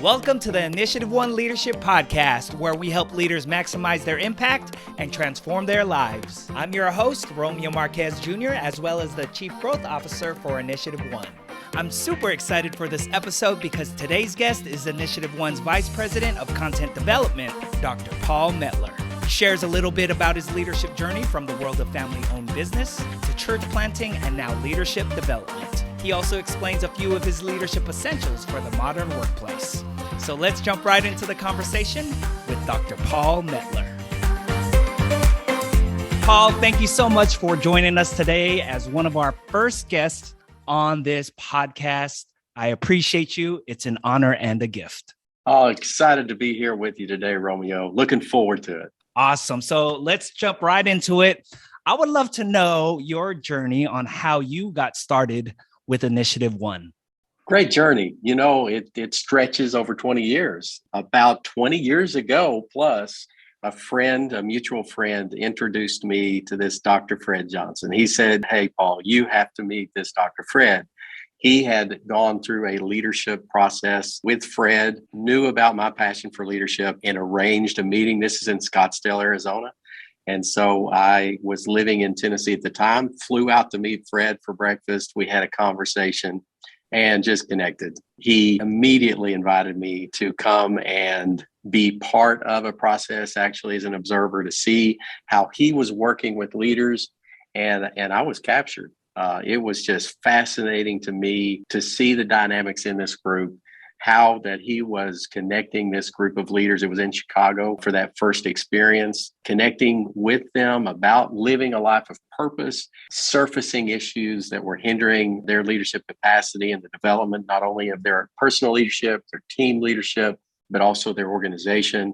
Welcome to the InitiativeOne Leadership Podcast, where we help leaders maximize their impact and transform their lives. I'm your host, Romeo Marquez Jr., as well as the Chief Growth Officer for InitiativeOne. I'm super excited for this episode because today's guest is InitiativeOne's Vice President of Content Development, Dr. Paul Metler. He shares a little bit about his leadership journey from the world of family-owned business to church planting and now leadership development. He also explains a few of his leadership essentials for the modern workplace. So let's jump right into the conversation with Dr. Paul Metler. Paul, thank you so much for joining us today as one of our first guests on this podcast. I appreciate you. It's an honor and a gift. Oh, excited to be here with you today, Romeo. Looking forward to it. Awesome. So let's jump right into it. I would love to know your journey on how you got started with InitiativeOne. Great journey. You know, it stretches over 20 years. About 20 years ago, plus, a mutual friend, introduced me to this Dr. Fred Johnson. He said, "Hey, Paul, you have to meet this Dr. Fred." He had gone through a leadership process with Fred, knew about my passion for leadership, and arranged a meeting. This is in Scottsdale, Arizona. And so I was living in Tennessee at the time, flew out to meet Fred for breakfast. We had a conversation and just connected. He immediately invited me to come and be part of a process, actually as an observer, to see how he was working with leaders. And I was captured. It was just fascinating to me to see the dynamics in this group, how that he was connecting this group of leaders. It was in Chicago for that first experience, connecting with them about living a life of purpose, surfacing issues that were hindering their leadership capacity and the development, not only of their personal leadership, their team leadership, but also their organization.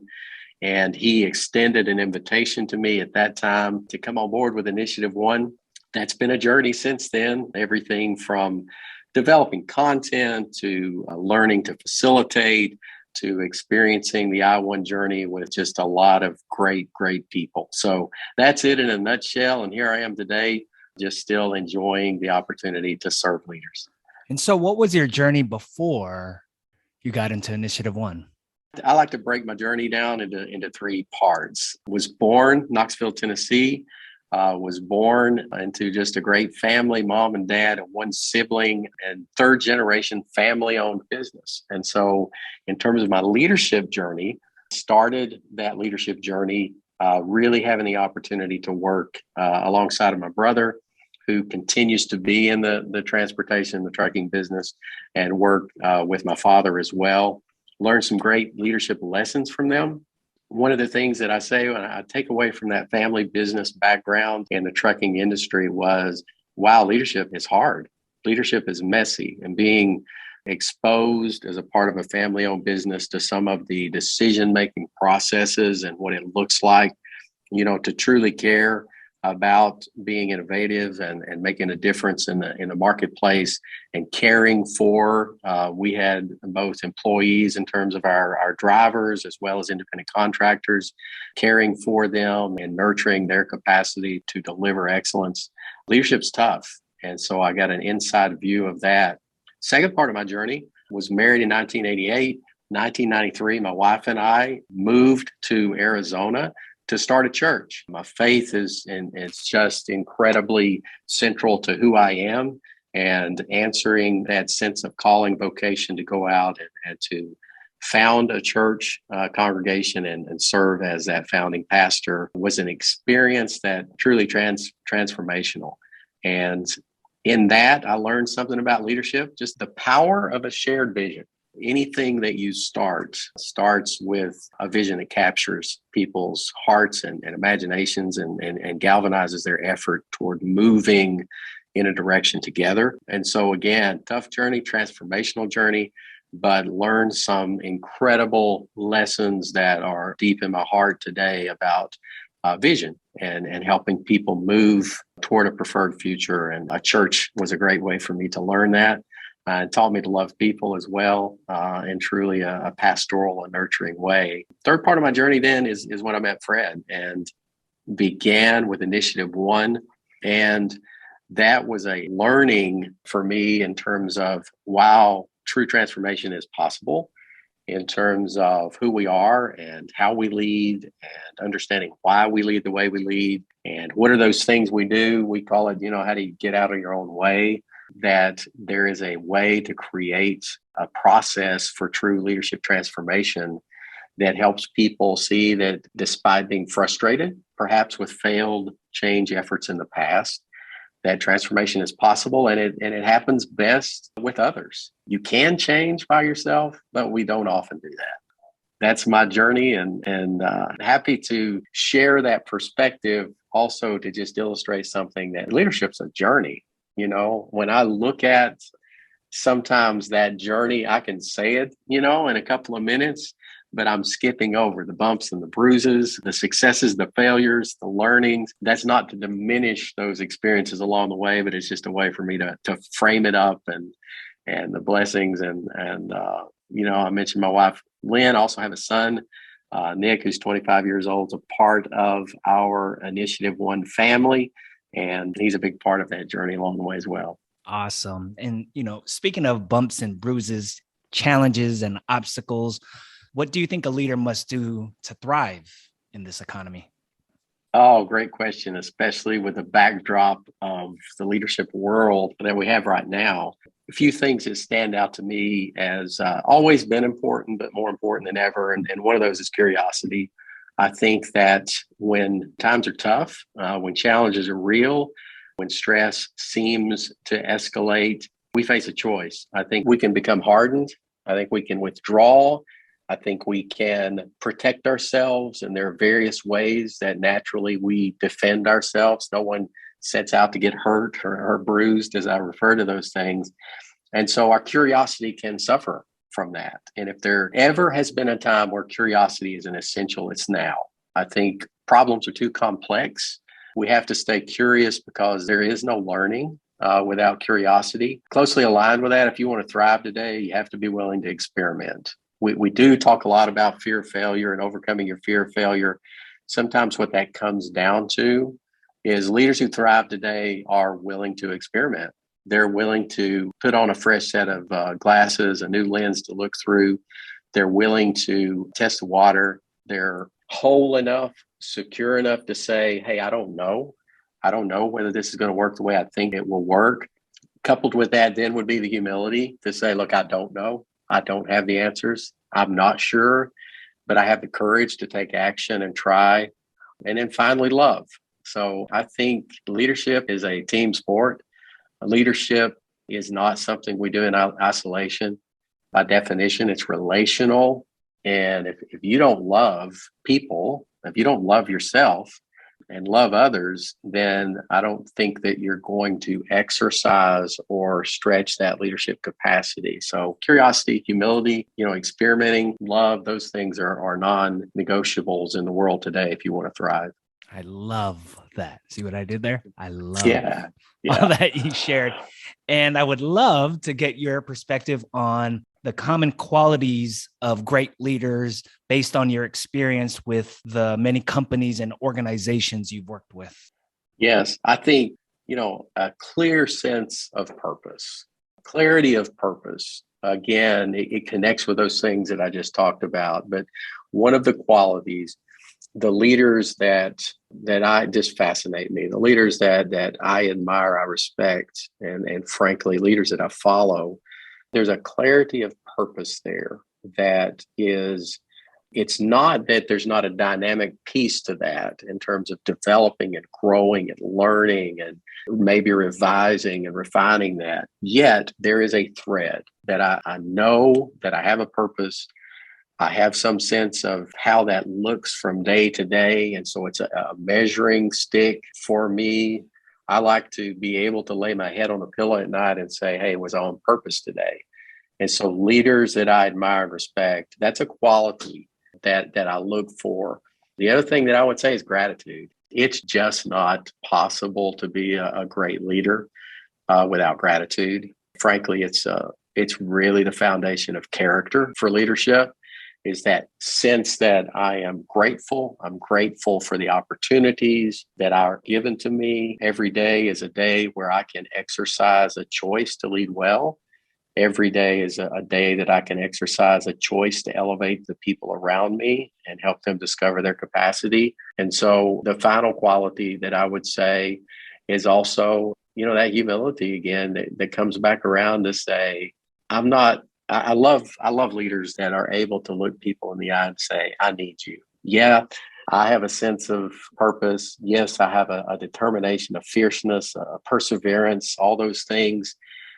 And he extended an invitation to me at that time to come on board with InitiativeOne. That's been a journey since then, everything from developing content to learning to facilitate to experiencing the I1 journey with just a lot of great people. So that's it in a nutshell. And here I am today, just still enjoying the opportunity to serve leaders. And so what was your journey before you got into InitiativeOne? I like to break my journey down into three parts. Was born Knoxville, Tennessee. Was born into just a great family, mom and dad, and one sibling, and third generation family owned business. And so in terms of my leadership journey, started that leadership journey really having the opportunity to work alongside of my brother, who continues to be in the transportation, the trucking business, and work with my father as well. Learned some great leadership lessons from them. One of the things that I say when I take away from that family business background in the trucking industry was, wow, leadership is hard. Leadership is messy, and being exposed as a part of a family-owned business to some of the decision-making processes and what it looks like, you know, to truly care about being innovative and making a difference in the marketplace and caring for. We had both employees in terms of our drivers as well as independent contractors, caring for them and nurturing their capacity to deliver excellence. Leadership's tough. And so I got an inside view of that. Second part of my journey was married in 1988. 1993, my wife and I moved to Arizona to start a church. My faith is, and it's just incredibly central to who I am, and answering that sense of calling, vocation to go out and to found a church congregation and serve as that founding pastor was an experience that truly transformational. And in that, I learned something about leadership, just the power of a shared vision. Anything that you starts with a vision that captures people's hearts and imaginations and galvanizes their effort toward moving in a direction together. And so again, tough journey, transformational journey, but learned some incredible lessons that are deep in my heart today about vision and helping people move toward a preferred future. And a church was a great way for me to learn that. It taught me to love people as well, in truly a pastoral and nurturing way. Third part of my journey then is when I met Fred and began with InitiativeOne. And that was a learning for me in terms of, wow, true transformation is possible. in terms of who we are and how we lead and understanding why we lead the way we lead and what are those things we do. We call it, how do you get out of your own way? That there is a way to create a process for true leadership transformation that helps people see that despite being frustrated, perhaps with failed change efforts in the past, that transformation is possible and it happens best with others. You can change by yourself, but we don't often do that. That's my journey and happy to share that perspective also to just illustrate something that leadership's a journey. When I look at sometimes that journey, I can say it, in a couple of minutes, but I'm skipping over the bumps and the bruises, the successes, the failures, the learnings. That's not to diminish those experiences along the way, but it's just a way for me to frame it up and the blessings. I mentioned my wife, Lynn, I also have a son, Nick, who's 25 years old, is a part of our InitiativeOne family. And he's a big part of that journey along the way as well. Awesome. And, speaking of bumps and bruises, challenges and obstacles, what do you think a leader must do to thrive in this economy? Oh, great question, especially with the backdrop of the leadership world that we have right now. A few things that stand out to me as always been important, but more important than ever. And one of those is curiosity. I think that when times are tough, when challenges are real, when stress seems to escalate, we face a choice. I think we can become hardened. I think we can withdraw. I think we can protect ourselves, and there are various ways that naturally we defend ourselves. No one sets out to get hurt or bruised, as I refer to those things. And so our curiosity can suffer from that. And if there ever has been a time where curiosity is an essential, it's now. I think problems are too complex. We have to stay curious because there is no learning without curiosity. Closely aligned with that, if you want to thrive today, you have to be willing to experiment. We do talk a lot about fear of failure and overcoming your fear of failure. Sometimes what that comes down to is leaders who thrive today are willing to experiment. They're willing to put on a fresh set of glasses, a new lens to look through. They're willing to test the water. They're whole enough, secure enough to say, hey, I don't know. I don't know whether this is going to work the way I think it will work. Coupled with that then would be the humility to say, look, I don't know. I don't have the answers. I'm not sure, but I have the courage to take action and try. And then finally, love. So I think leadership is a team sport. Leadership is not something we do in isolation. By definition, it's relational. And if you don't love people, if you don't love yourself and love others, then I don't think that you're going to exercise or stretch that leadership capacity. So curiosity, humility, experimenting, love, those things are non-negotiables in the world today if you want to thrive. I love that. See what I did there? I love Yeah. all that you shared. And I would love to get your perspective on the common qualities of great leaders based on your experience with the many companies and organizations you've worked with. Yes, I think, a clear sense of purpose, clarity of purpose. Again, it connects with those things that I just talked about. But one of the qualities, the leaders that I just fascinate me, the leaders that I admire, I respect, and frankly, leaders that I follow, there's a clarity of purpose there that is, it's not that there's not a dynamic piece to that in terms of developing and growing and learning and maybe revising and refining that. Yet there is a thread that I know that I have a purpose. I have some sense of how that looks from day to day. And so it's a measuring stick for me. I like to be able to lay my head on the pillow at night and say, hey, was I on purpose today? And so leaders that I admire and respect, that's a quality that I look for. The other thing that I would say is gratitude. It's just not possible to be a great leader without gratitude. Frankly, it's really the foundation of character for leadership. Is that sense that I am grateful. I'm grateful for the opportunities that are given to me. Every day is a day where I can exercise a choice to lead well. Every day is a day that I can exercise a choice to elevate the people around me and help them discover their capacity. And so the final quality that I would say is also, that humility again that comes back around to say, I'm not, I love leaders that are able to look people in the eye and say, I need you. Yeah, I have a sense of purpose. Yes, I have a determination, a fierceness, a perseverance, all those things.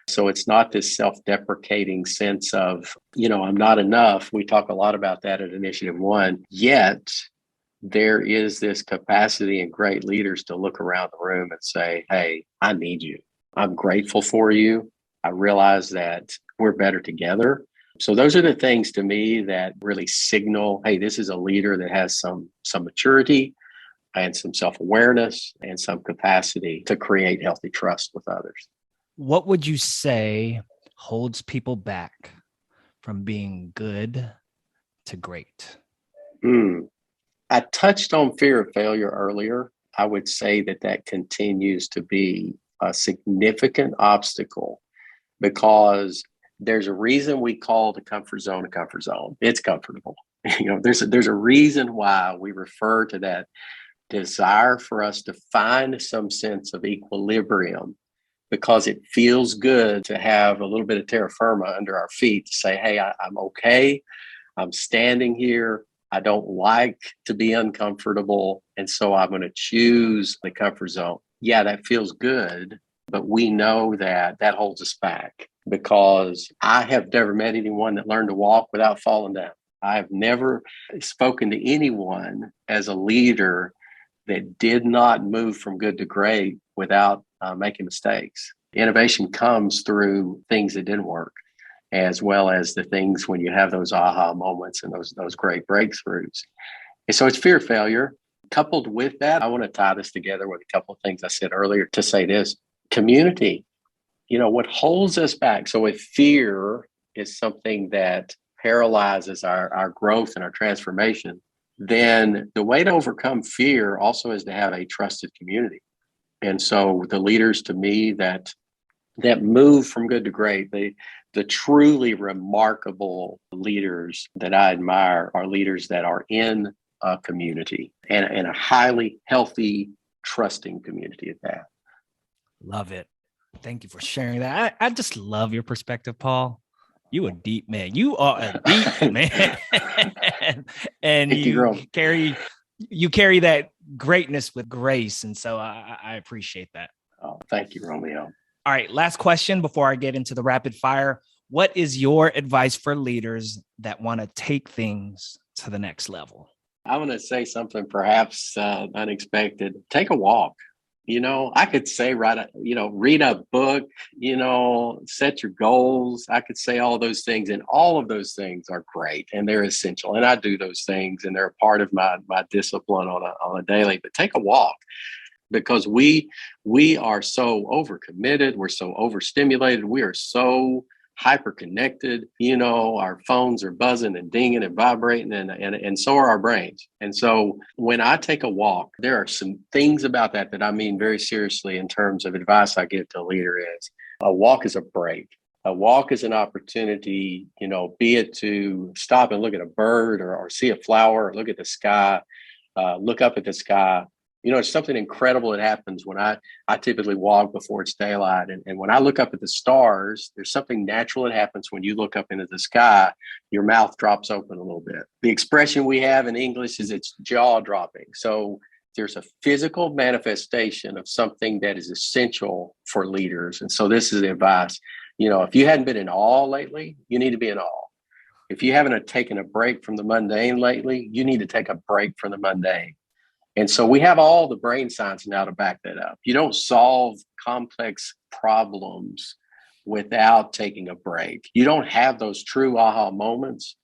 So it's not this self-deprecating sense of, I'm not enough. We talk a lot about that at Initiative One. Yet there is this capacity in great leaders to look around the room and say, hey, I need you. I'm grateful for you. I realize that we're better together. So those are the things to me that really signal, hey, this is a leader that has some maturity and some self-awareness and some capacity to create healthy trust with others. What would you say holds people back from being good to great? I touched on fear of failure earlier. I would say that continues to be a significant obstacle because there's a reason we call the comfort zone a comfort zone. It's comfortable. There's a reason why we refer to that desire for us to find some sense of equilibrium, because it feels good to have a little bit of terra firma under our feet to say, hey, I'm okay. I'm standing here. I don't like to be uncomfortable. And so I'm going to choose the comfort zone. Yeah, that feels good, but we know that holds us back because I have never met anyone that learned to walk without falling down. I have never spoken to anyone as a leader that did not move from good to great without making mistakes. Innovation comes through things that didn't work, as well as the things when you have those aha moments and those great breakthroughs. And so it's fear of failure. Coupled with that, I want to tie this together with a couple of things I said earlier to say this: community. What holds us back. So if fear is something that paralyzes our growth and our transformation, then the way to overcome fear also is to have a trusted community. And so the leaders to me that move from good to great, the truly remarkable leaders that I admire are leaders that are in a community and a highly healthy, trusting community at that. Love it. Thank you for sharing that. I just love your perspective, Paul. You a deep man. You are a deep man. And you carry that greatness with grace. And so I appreciate that. Oh, thank you, Romeo. All right. Last question before I get into the rapid fire. What is your advice for leaders that want to take things to the next level? I want to say something perhaps unexpected. Take a walk. I could say, read a book, set your goals. I could say all those things, and all of those things are great and they're essential. And I do those things and they're a part of my discipline on a daily, but take a walk because we are so overcommitted. We're so overstimulated. We are so hyper connected. Our phones are buzzing and dinging and vibrating and so are our brains. And so when I take a walk, there are some things about that I mean very seriously in terms of advice I give to a leader is a walk is a break. A walk is an opportunity, be it to stop and look at a bird or see a flower, or look at the sky, look up at the sky. It's something incredible that happens when I typically walk before it's daylight. And when I look up at the stars, there's something natural that happens when you look up into the sky, your mouth drops open a little bit. The expression we have in English is it's jaw dropping. So there's a physical manifestation of something that is essential for leaders. And so this is the advice. If you hadn't been in awe lately, you need to be in awe. If you haven't taken a break from the mundane lately, you need to take a break from the mundane. And so we have all the brain science now to back that up. You don't solve complex problems without taking a break. You don't have those true aha moments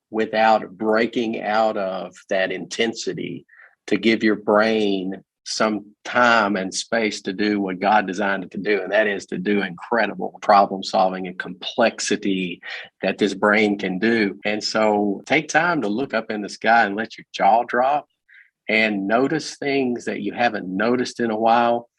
without breaking out of that intensity to give your brain some time and space to do what God designed it to do. And that is to do incredible problem solving and complexity that this brain can do. And so take time to look up in the sky and let your jaw drop and notice things that you haven't noticed in a while.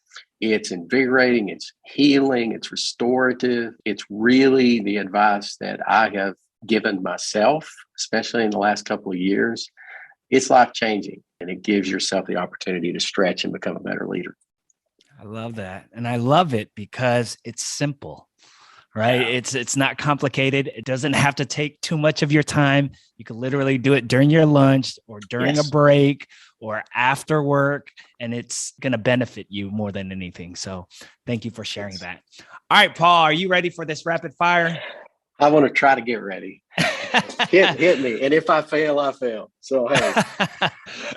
It's invigorating, it's healing, it's restorative. It's really the advice that I have given myself, especially in the last couple of years. It's life-changing, and it gives yourself the opportunity to stretch and become a better leader. I love that. And I love it because it's simple, right? Yeah. It's not complicated. It doesn't have to take too much of your time. You can literally do it during your lunch or during a break or after work, and it's going to benefit you more than anything. So thank you for sharing that. All right, Paul, are you ready for this rapid fire? I want to try to get ready. hit me. And if I fail, I fail. So, hey.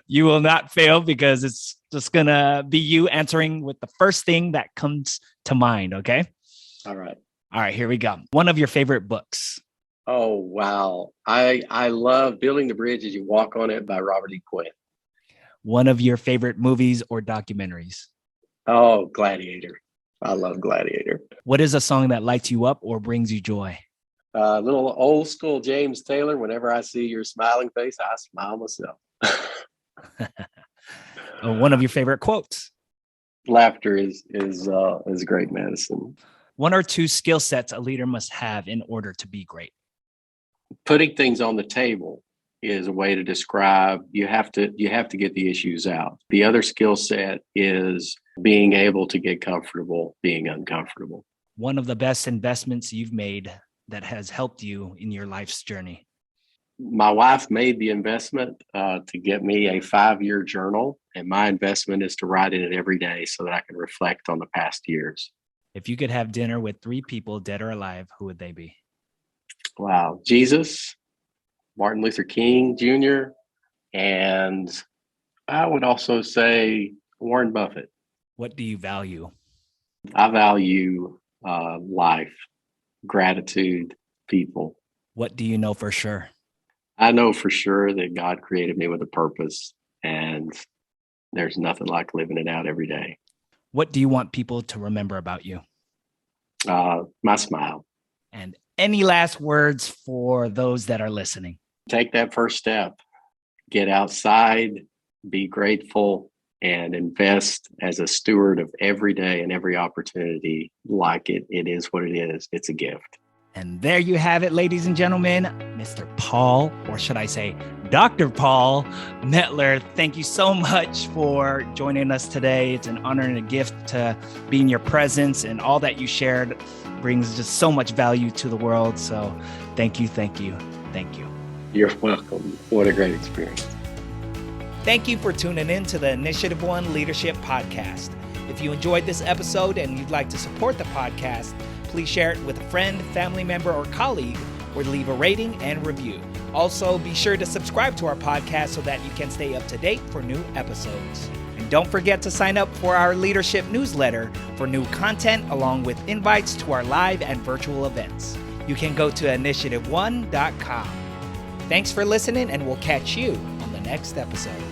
You will not fail because it's just going to be you answering with the first thing that comes to mind. Okay. All right. All right, here we go. One of your favorite books. Oh, wow. I love Building the Bridge as You Walk on It by Robert E. Quinn. One of your favorite movies or documentaries. Oh, Gladiator. I love Gladiator. What is a song that lights you up or brings you joy? Little old school James Taylor. Whenever I see your smiling face, I smile myself. One of your favorite quotes. Laughter is great medicine. One or two skill sets a leader must have in order to be great. Putting things on the table is a way to describe you have to get the issues out. The other skill set is being able to get comfortable being uncomfortable. One of the best investments you've made that has helped you in your life's journey. My wife made the investment to get me a 5-year journal, and my investment is to write in it every day so that I can reflect on the past years. If you could have dinner with 3 people, dead or alive, who would they be? Wow. Jesus, Martin Luther King Jr., and I would also say Warren Buffett. What do you value? I value life, gratitude, people. What do you know for sure? I know for sure that God created me with a purpose, and there's nothing like living it out every day. What do you want people to remember about you? My smile. And any last words for those that are listening? Take that first step. Get outside, be grateful, and invest as a steward of every day and every opportunity like it is what it is. It's a gift. And there you have it, ladies and gentlemen, Mr. Paul, or should I say Dr. Paul Metler. Thank you so much for joining us today. It's an honor and a gift to be in your presence, and all that you shared brings just so much value to the world. So thank you, thank you, thank you. You're welcome. What a great experience. Thank you for tuning in to the InitiativeOne Leadership Podcast. If you enjoyed this episode and you'd like to support the podcast, please share it with a friend, family member, or colleague, or leave a rating and review. Also, be sure to subscribe to our podcast so that you can stay up to date for new episodes. And don't forget to sign up for our leadership newsletter for new content along with invites to our live and virtual events. You can go to InitiativeOne.com. Thanks for listening, and we'll catch you on the next episode.